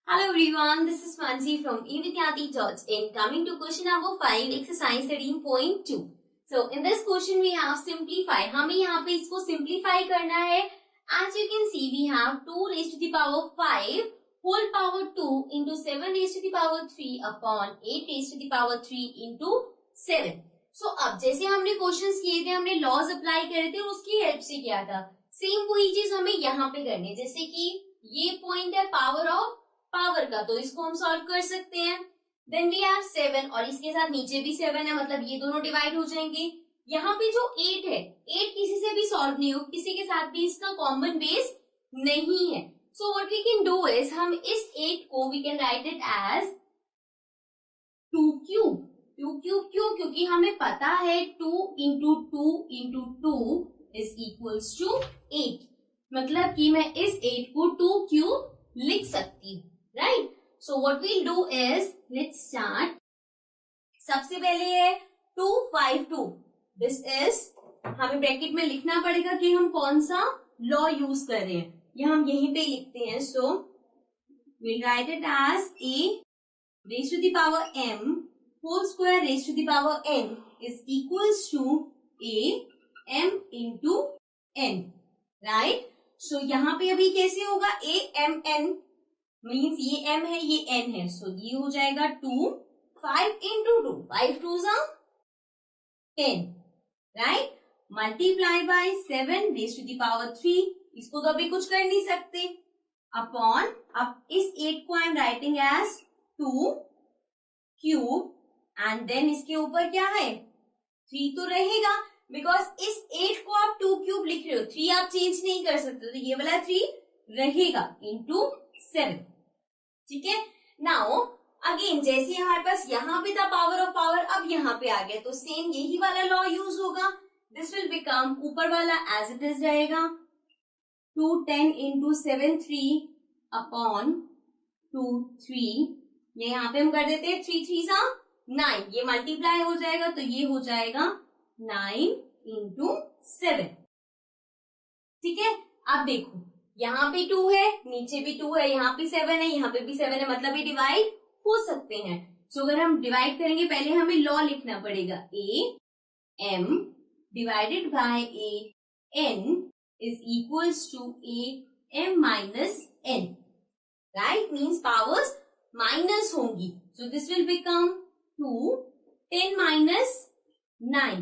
Hello everyone, this is Mansi from evidyati.in. Coming to question number 5, exercise 13.2. So in this question we have simplify. हमें यहाँ पे इसको simplify करना है. As you can see, we have 2 raised to the power 5 whole power 2 into 7 raised to the power 3 upon 8 raised to the power 3 into 7. So अब जैसे हमने questions किए थे, हमने लॉज अप्लाई करे थे और उसकी हेल्प से किया था. सेम वही चीज हमें यहाँ पे करनी है. जैसे कि ये पॉइंट है पावर ऑफ पावर का, तो इसको हम सॉल्व कर सकते हैं. देन वी हैव 7 और इसके साथ नीचे भी 7 है, मतलब ये दोनों डिवाइड हो जाएंगे. यहाँ पे जो 8 है, 8 किसी से भी सॉल्व नहीं हो, किसी के साथ भी इसका कॉमन बेस नहीं है. So what we can do is, हम इस 8 को we can write it as 2 cube. 2 cube क्यों? क्योंकि हमें पता है 2 into 2 into 2 is equals to 8. मतलब कि मैं इस 8 को 2 क्यूब लिख सकती हूँ. Right. So what we'll do is, let's start. सबसे पहले है 2 5 2. दिस इज, हमें ब्रैकेट में लिखना पड़ेगा कि हम कौन सा लॉ यूज कर रहे हैं. यह हम यहीं पे लिखते हैं. So we'll write it as a raised to the power m whole square raised to the power n is equals to a m into n. Right. So यहाँ पे अभी कैसे होगा, a m n मीन्स ये m है ये n है. सो ये हो जाएगा 2 5 into 2 5 2 10. Right. Multiply by 7 raise to the power 3. इसको तो अभी कुछ कर नहीं सकते. अपॉन, अब इस 8 को I am writing as 2 cube and then इसके ऊपर क्या है 3 तो रहेगा, बिकॉज इस 8 को आप 2 क्यूब लिख रहे हो, 3 आप चेंज नहीं कर सकते, तो ये वाला 3 रहेगा इंटू 7. ठीक है. नाउ अगेन जैसे हमारे पास यहाँ पे था पावर ऑफ पावर, अब यहाँ पे आ गया, तो सेम यही वाला लॉ यूज होगा. दिस विल बिकम, ऊपर वाला एज इट इज रहेगा 2 10 इंटू 7 3 अपॉन 2 3. ये यहाँ पे हम कर देते हैं 3 3 9. ये मल्टीप्लाई हो जाएगा, तो ये हो जाएगा 9 इंटू 7. ठीक है. अब देखो यहाँ पे 2 है, नीचे भी 2 है, यहाँ पे 7 है, यहाँ पे भी 7 है, मतलब ये डिवाइड हो सकते हैं. सो अगर हम डिवाइड करेंगे, पहले हमें लॉ लिखना पड़ेगा. a m divided by a n is equals to a m minus n. Right. Means powers minus होंगी. So this will become 2 10 minus 9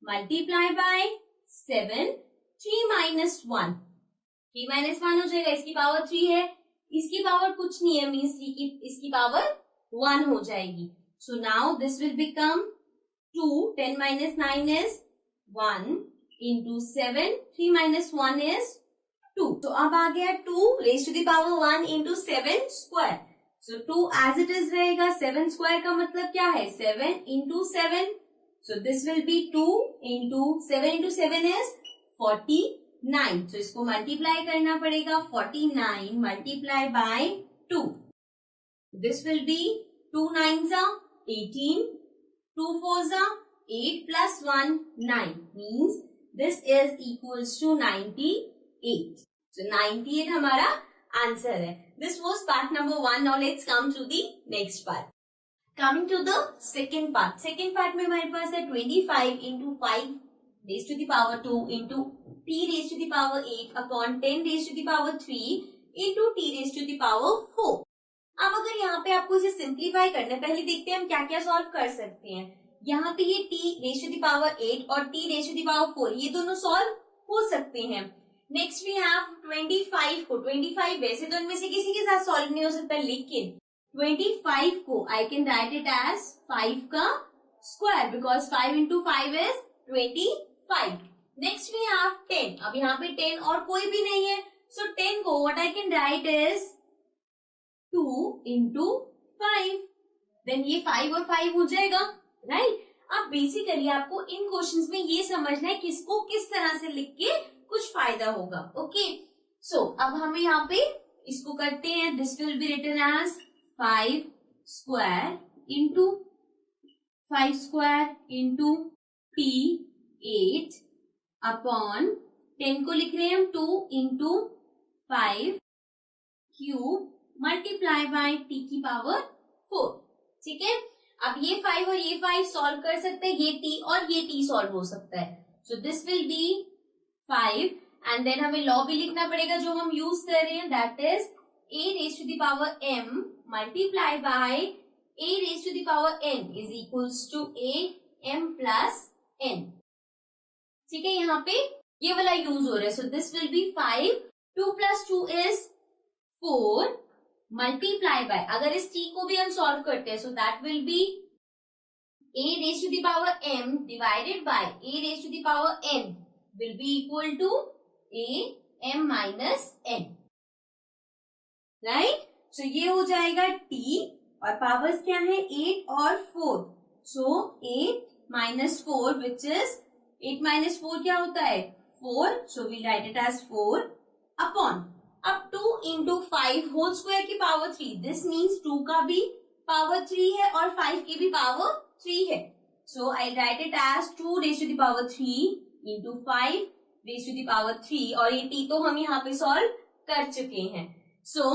multiply by 7 3 minus 1. 3 minus 1 हो जाएगा, इसकी पावर 3 है, इसकी पावर कुछ नहीं है, मीन्स इसकी पावर 1 हो जाएगी. So now this will become 2 10 minus 9 is 1 into 7 3 minus 1 is 2. तो अब आ गया 2 raise to the power 1 into 7 square. So 2 as it is रहेगा. 7 स्क्वायर का मतलब क्या है 7 into 7. So this will be 2 into 7 into 7 is 49. तो इसको मल्टीप्लाई करना पड़ेगा. 49 multiply by 2. This will be 2 9s 18, 2 4s 8 plus 1 9. Means this is equals to 98. So 98 हमारा आंसर है. This was part number 1. Now let's come to the next part. Coming to the second part. Second part में हमारे पास है 25 into 5 raised to the power 2 into t raised to the power 8 upon 10 raised to the power 3 into t raised to the power 4. अब अगर यहाँ पे आपको इसे simplify करना है, पहले देखते हैं हम क्या क्या सॉल्व कर सकते हैं. यहाँ पे ये t raised to the power 8 और t raised to the power 4 ये दोनों सॉल्व हो सकते हैं. नेक्स्ट वी हैव 25 को. 25 वैसे तो इनमें से किसी के साथ सॉल्व नहीं हो सकता, लेकिन 25 को I can write it as 5 का square, because 5 into 5 is 25. Next we have 10. अब यहाँ पे 10 और कोई भी नहीं है, सो 10 को what I can write is 2 into 5. Then ये 5 और 5 हो जाएगा. राइट. अब बेसिकली आपको इन क्वेश्चंस में ये समझना है किसको किस तरह से लिख के कुछ फायदा होगा. ओके. सो अब हमें यहाँ पे इसको करते हैं. This will be written as 5 square into 5 square into t 8 upon 10 को लिख रहे हैं हम 2 into 5 cube multiply by t की पावर 4। ठीक है, अब ये 5 और ये 5 सॉल्व कर सकते हैं, ये t और ये t सॉल्व हो सकता है। So this will be 5 and then हमें लॉ भी लिखना पड़ेगा जो हम यूज कर रहे हैं, that is a raise to the power m multiply by a raise to the power n is equals to a m plus n। ठीक है, यहाँ पे ये वाला यूज हो रहा है। So this will be 5, 2 plus 2 इज 4 मल्टीप्लाई बाय, अगर इस t को भी हम सॉल्व करते हैं so that will be a raise to the power m divided by a raise to the power n will be equal to a m minus n, right. So ये हो जाएगा t और powers क्या है 8 और 4। So 8 minus 4 which is 8 minus 4 क्या होता है 4। So we write it as 4 upon, अब 2 इंटू 5 होल स्क्वायर की पावर 3, दिस मीन्स 2 का भी पावर 3 है और 5 की भी पावर 3 है। So I write it as 2 raise to the power 3 into 5 raise to the power 3, और ये t तो हम यहाँ पे सॉल्व कर चुके हैं। सो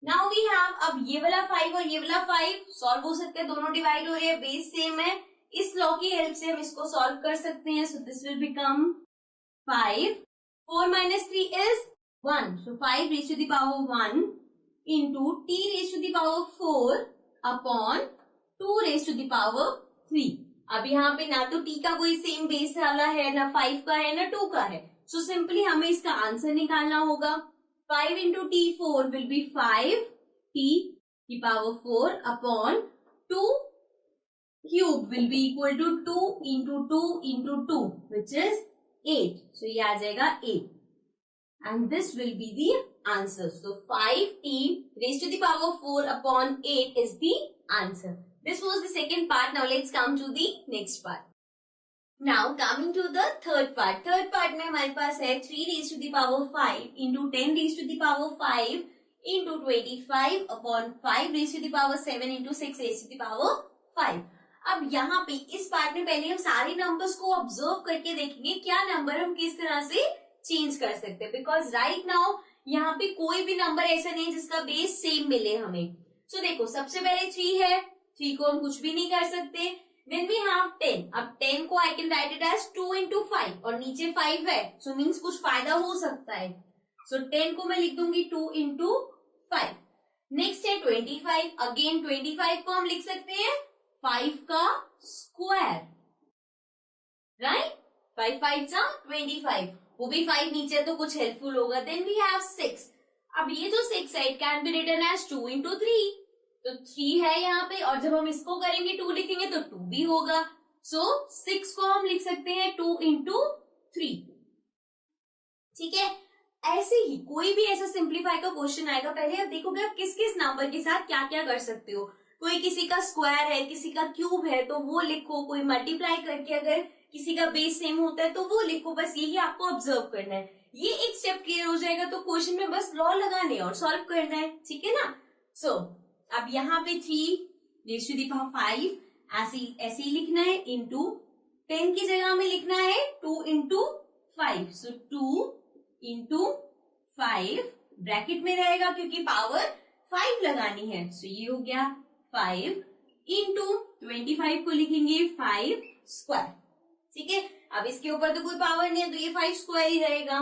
नाउ वी हैव, अब ये वाला 5 और ये वाला 5 सॉल्व हो सकते हैं, दोनों डिवाइड हो रहे हैं, बेस सेम है, इस लॉ की हेल्प से हम इसको सॉल्व कर सकते हैं। So this will become 5, 4 minus 3 is 1, so 5 raise to the power 1 into t raise to the power 4 upon 2 raise to the power 3। अब यहाँ पे ना तो t का कोई सेम बेस वाला है, ना 5 का है, ना 2 का है। सो सिंपली हमें इसका आंसर निकालना होगा। 5 into T 4 will be 5 t की power 4 upon 2 cube will be equal to 2 into 2 into 2 which is 8। सो ये आ जाएगा 8 and this will be the answer. So 5t raised to the power 4 upon 8 is the answer. This was the second part. Now let's come to the next part. Now coming to the third part. Third part में हमारे पास है 3 raised to the power 5 into 10 raised to the power 5 into 25 upon 5 raised to the power 7 into 6 raised to the power 5. अब यहाँ पे इस part में पहले हम सारे नंबर्स को ऑब्जर्व करके देखेंगे क्या नंबर हम किस तरह से चेंज कर सकते हैं, बिकॉज राइट नाउ यहाँ पे कोई भी नंबर ऐसा नहीं जिसका बेस सेम मिले हमें। सो देखो सबसे पहले 3 है, 3 को हम कुछ भी नहीं कर सकते। Then we have 10, अब 10 को I can write it as 2 into 5 और नीचे 5 है, so means कुछ फायदा हो सकता है। So 10 को मैं लिख दूंगी 2 into 5। नेक्स्ट है 25, अगेन 25 को हम लिख सकते हैं 5 का स्क्वायर, राइट। 5 5 जा 25, वो भी 5 नीचे तो कुछ हेल्पफुल होगा। देन वी हैव 6, अब ये जो 6 है it can be written as 2 into 3, तो 3 है यहाँ पे, और जब हम इसको करेंगे 2 लिखेंगे तो 2 भी होगा। सो 6 को हम लिख सकते हैं 2 into 3। ठीक है, ऐसे ही कोई भी ऐसा सिंप्लीफाई का क्वेश्चन आएगा, पहले आप देखोगे आप किस किस नंबर के साथ क्या क्या कर सकते हो। कोई किसी का स्क्वायर है, किसी का क्यूब है तो वो लिखो, कोई मल्टीप्लाई करके अगर किसी का बेस सेम होता है तो वो लिखो, बस यही आपको ऑब्जर्व करना है। ये एक स्टेप क्लियर हो जाएगा तो क्वेश्चन में बस लॉ लगाने और सॉल्व करना है, ठीक है ना। सो अब यहाँ पे 3 रेज़ टू द पावर 5 ऐसे ही लिखना है, इंटू 10 की जगह में लिखना है 2 into 5, सो 2 into 5 ब्रैकेट में रहेगा क्योंकि पावर 5 लगानी है। सो ये हो गया 5 into 25 को लिखेंगे 5 स्क्वायर, ठीक है। अब इसके ऊपर तो कोई पावर नहीं है तो ये 5 स्क्वायर ही रहेगा,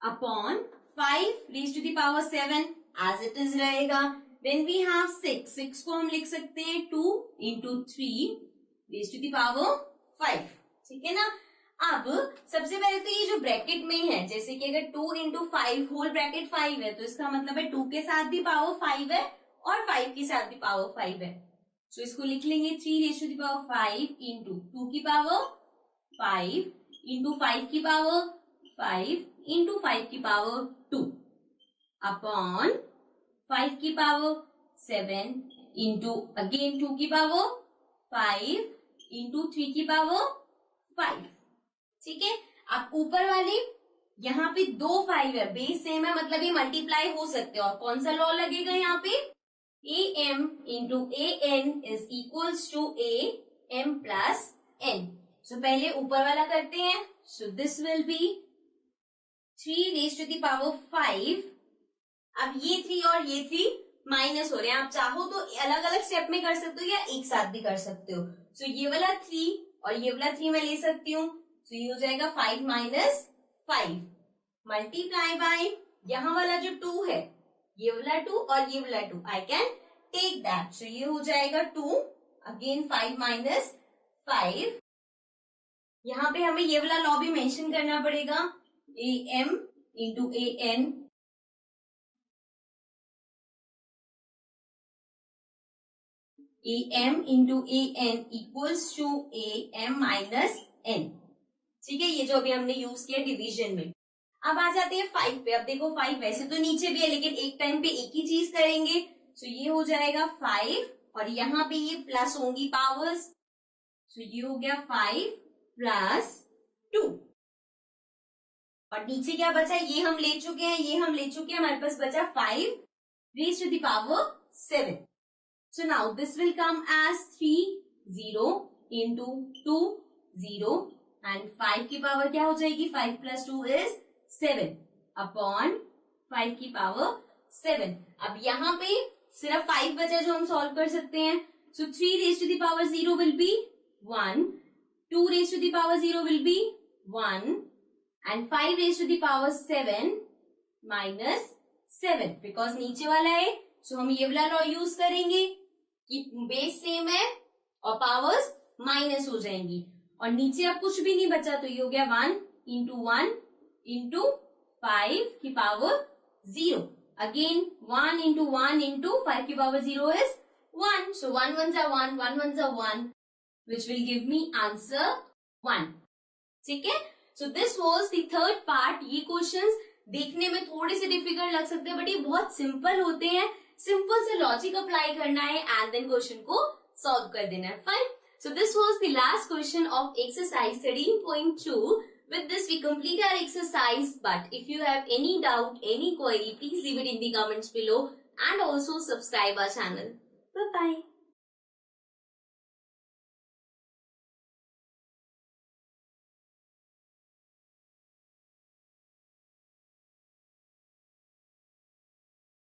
upon 5 raise to the power 7 as it is रहेगा। देन वी हैव 6 को हम लिख सकते हैं 2 into 3 raise to the power 5, ठीक है ना। अब सबसे पहले तो ये जो ब्रैकेट में है, जैसे कि अगर 2 into 5 होल ब्रैकेट 5 है तो इसका मतलब है 2 के साथ भी पावर 5 है और 5 के साथ भी पावर 5 है। सो इसको लिख लेंगे 3 raise to the power 5 into 2 की पावर 5 इंटू 5 की पावर 5 इंटू 5 की पावर 2 अपॉन 5 की पावर 7 इंटू अगेन 2 की पावर 5 इंटू 3 की पावर 5, ठीक है। अब ऊपर वाले यहाँ पे 2 5 है, बेस सेम है, मतलब ये मल्टीप्लाई हो सकते हैं। और कौन सा लॉ लगेगा यहाँ पे, am into an is equals to am plus n। So पहले ऊपर वाला करते हैं। So this will be 3 raise to the power 5 अब ये 3 और ये 3 माइनस हो रहे हैं, आप चाहो तो अलग अलग स्टेप में कर सकते हो या एक साथ भी कर सकते हो। सो ये वाला 3 और ये वाला 3 मैं ले सकती हूँ। सो ये हो जाएगा 5 माइनस 5 मल्टीप्लाई बाय यहाँ वाला जो 2 है, ये वाला 2 और ये वाला 2, आई कैन टेक दैट। सो ये हो जाएगा 2 अगेन 5 माइनस 5। यहाँ पे हमें ये वाला लॉ भी मेंशन करना पड़ेगा, A M into A N am into an equals to am minus n। ठीक है, ये जो अभी हमने यूज किया डिवीजन में। अब आ जाते हैं 5 पे। अब देखो 5 वैसे तो नीचे भी है लेकिन एक टाइम पे एक ही चीज करेंगे। सो ये हो जाएगा 5 और यहाँ पे ये प्लस होंगी पावर्स। सो ये हो गया 5 प्लस 2 और नीचे क्या बचा, ये हम ले चुके हैं, ये हम ले चुके हैं, हमारे पास बचा 5 raise to the power 7। So now this will come as 3 0 into 2 0 and 5 की पावर क्या हो जाएगी, 5 plus 2 is 7 upon 5 की पावर 7। अब यहाँ पे सिर्फ 5 बचा जो हम सॉल्व कर सकते हैं। So 3 raised to the power 0 will be 1, 2 raised to the power 0 will be 1 and 5 raised to the power 7 minus 7 because नीचे वाला है। So हम ये वाला लॉ यूज करेंगे कि बेस सेम है और पावर्स माइनस हो जाएंगी और नीचे अब कुछ भी नहीं बचा, तो ये हो गया 1 इंटू 5 की पावर 0। अगेन 1 इंटू 5 की power 0 is 1। So 1 1s are 1, 1 1s are 1, which will give me answer 1। ठीक है, so this was the third part. ये क्वेश्चंस देखने में थोड़े से डिफिकल्ट लग सकते हैं बट ये बहुत सिंपल होते हैं। सिंपल से लॉजिक अप्लाई करना है एंड देन क्वेश्चन को सॉल्व कर देना है। Fine, so this was the last question of exercise 13.2। With this we complete our exercise, but if you have any doubt, any query, please leave it in the comments below and also subscribe our channel. Bye bye.